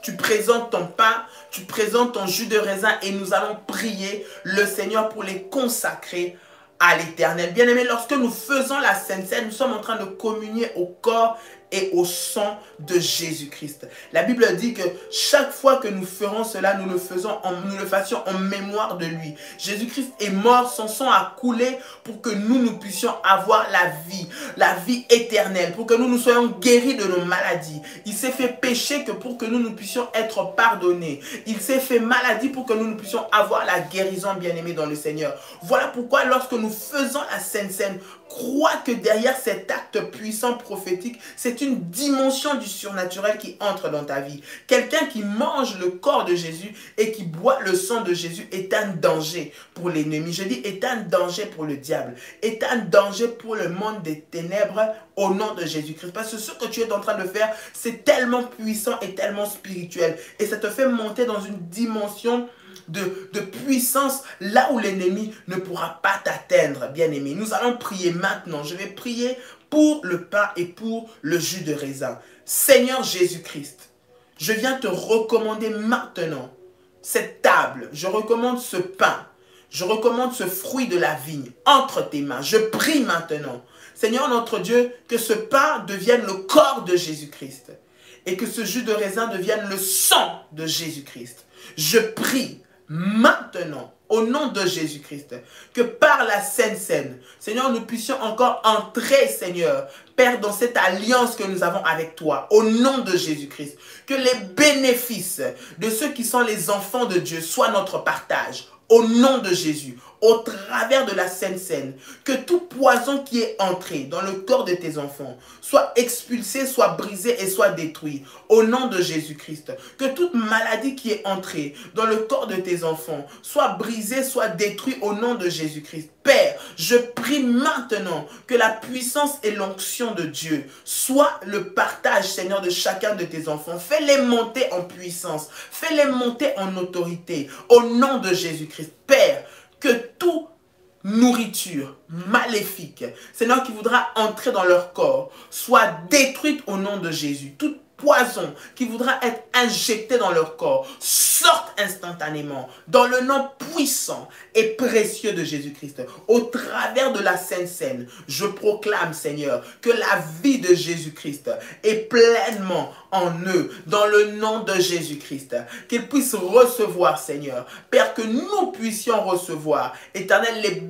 Tu présentes ton pain, tu présentes ton jus de raisin et nous allons prier le Seigneur pour les consacrer à l'Éternel. Bien-aimés, lorsque nous faisons la Sainte Seine, nous sommes en train de communier au corps et au sang de Jésus-Christ. La Bible dit que chaque fois que nous ferons cela, nous le fassions en mémoire de lui. Jésus-Christ est mort, son sang a coulé pour que nous puissions avoir la vie éternelle, pour que nous soyons guéris de nos maladies. Il s'est fait pécher que pour que nous puissions être pardonnés. Il s'est fait maladie pour que nous puissions avoir la guérison, bien-aimés dans le Seigneur. Voilà pourquoi lorsque nous faisons la Sainte Seine, crois que derrière cet acte puissant prophétique, c'est une dimension du surnaturel qui entre dans ta vie. Quelqu'un qui mange le corps de Jésus et qui boit le sang de Jésus est un danger pour l'ennemi. Je dis est un danger pour le diable, est un danger pour le monde des ténèbres au nom de Jésus-Christ. Parce que ce que tu es en train de faire, c'est tellement puissant et tellement spirituel. Et ça te fait monter dans une dimension de puissance là où l'ennemi ne pourra pas t'atteindre, bien-aimé. Nous allons prier maintenant. Je vais prier pour le pain et pour le jus de raisin. Seigneur Jésus-Christ, je viens te recommander maintenant cette table. Je recommande ce pain. Je recommande ce fruit de la vigne entre tes mains. Je prie maintenant, Seigneur notre Dieu, que ce pain devienne le corps de Jésus-Christ et que ce jus de raisin devienne le sang de Jésus-Christ. Je prie maintenant, au nom de Jésus-Christ, que par la Sainte Seine, Seigneur, nous puissions encore entrer, Seigneur, Père, dans cette alliance que nous avons avec toi, au nom de Jésus-Christ. Que les bénéfices de ceux qui sont les enfants de Dieu soient notre partage, au nom de Jésus, au travers de la Sainte Seine. Que tout poison qui est entré dans le corps de tes enfants soit expulsé, soit brisé et soit détruit, au nom de Jésus-Christ. Que toute maladie qui est entrée dans le corps de tes enfants soit brisée, soit détruite, au nom de Jésus-Christ. Père, je prie maintenant que la puissance et l'onction de Dieu soit le partage, Seigneur, de chacun de tes enfants. Fais-les monter en puissance, fais-les monter en autorité, au nom de Jésus-Christ. Père, que tout nourriture maléfique, Seigneur, qui voudra entrer dans leur corps, soit détruite au nom de Jésus. Toute poison qui voudra être injecté dans leur corps sorte instantanément dans le nom puissant et précieux de Jésus-Christ. Au travers de la Sainte Seine, je proclame, Seigneur, que la vie de Jésus-Christ est pleinement en eux, dans le nom de Jésus-Christ. Qu'ils puissent recevoir, Seigneur, Père, que nous puissions recevoir, Éternel,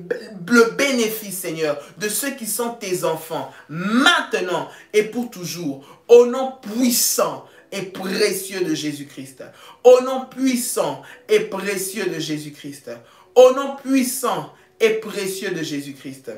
le bénéfice, Seigneur, de ceux qui sont tes enfants, maintenant et pour toujours, au nom puissant et précieux de Jésus-Christ. Au nom puissant et précieux de Jésus-Christ. Au nom puissant et précieux de Jésus-Christ.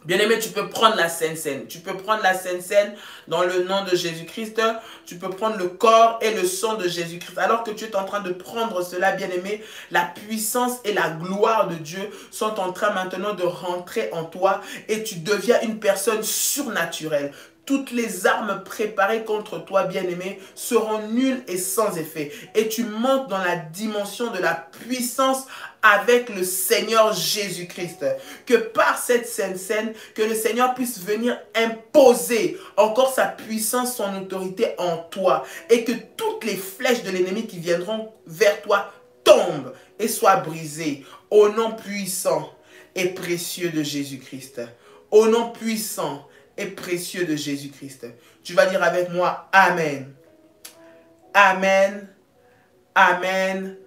Bien-aimé, tu peux prendre la Sainte Seine. Tu peux prendre la Sainte Seine dans le nom de Jésus-Christ. Tu peux prendre le corps et le sang de Jésus-Christ. Alors que tu es en train de prendre cela, bien-aimé, la puissance et la gloire de Dieu sont en train maintenant de rentrer en toi et tu deviens une personne surnaturelle. Toutes les armes préparées contre toi, bien-aimé, seront nulles et sans effet. Et tu montes dans la dimension de la puissance avec le Seigneur Jésus-Christ. Que par cette Sainte Seine, que le Seigneur puisse venir imposer encore sa puissance, son autorité en toi. Et que toutes les flèches de l'ennemi qui viendront vers toi tombent et soient brisées. Au nom puissant et précieux de Jésus-Christ. Au nom puissant et précieux de Jésus-Christ. Tu vas dire avec moi, Amen. Amen. Amen.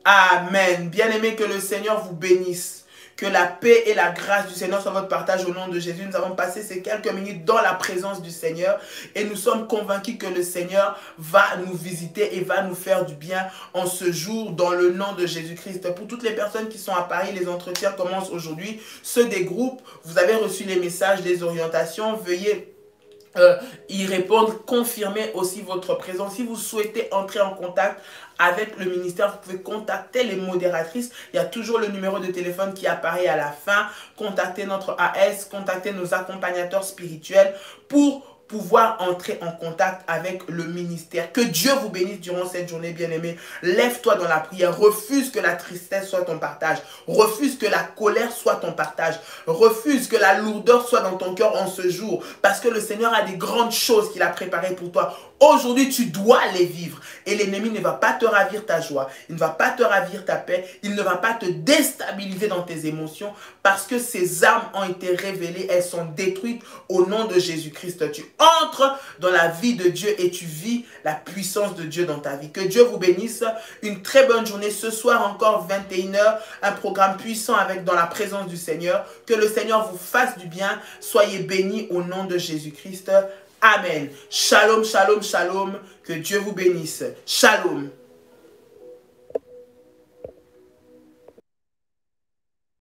Amen. Bien-aimés, que le Seigneur vous bénisse. Que la paix et la grâce du Seigneur soient votre partage au nom de Jésus. Nous avons passé ces quelques minutes dans la présence du Seigneur et nous sommes convaincus que le Seigneur va nous visiter et va nous faire du bien en ce jour dans le nom de Jésus-Christ. Pour toutes les personnes qui sont à Paris, les entretiens commencent aujourd'hui. Ceux des groupes, vous avez reçu les messages, les orientations. Veuillez y répondre, confirmer aussi votre présence. Si vous souhaitez entrer en contact avec le ministère, vous pouvez contacter les modératrices. Il y a toujours le numéro de téléphone qui apparaît à la fin. Contactez notre AS, contactez nos accompagnateurs spirituels pour pouvoir entrer en contact avec le ministère. Que Dieu vous bénisse durant cette journée, bien-aimé. Lève-toi dans la prière. Refuse que la tristesse soit ton partage. Refuse que la colère soit ton partage. Refuse que la lourdeur soit dans ton cœur en ce jour. Parce que le Seigneur a des grandes choses qu'il a préparées pour toi. Aujourd'hui, tu dois les vivre. Et l'ennemi ne va pas te ravir ta joie. Il ne va pas te ravir ta paix. Il ne va pas te déstabiliser dans tes émotions. Parce que ces armes ont été révélées. Elles sont détruites au nom de Jésus-Christ. Tu entres dans la vie de Dieu et tu vis la puissance de Dieu dans ta vie. Que Dieu vous bénisse. Une très bonne journée. Ce soir encore 21 h. Un programme puissant avec dans la présence du Seigneur. Que le Seigneur vous fasse du bien. Soyez bénis au nom de Jésus-Christ. Amen. Shalom, shalom, shalom. Que Dieu vous bénisse. Shalom.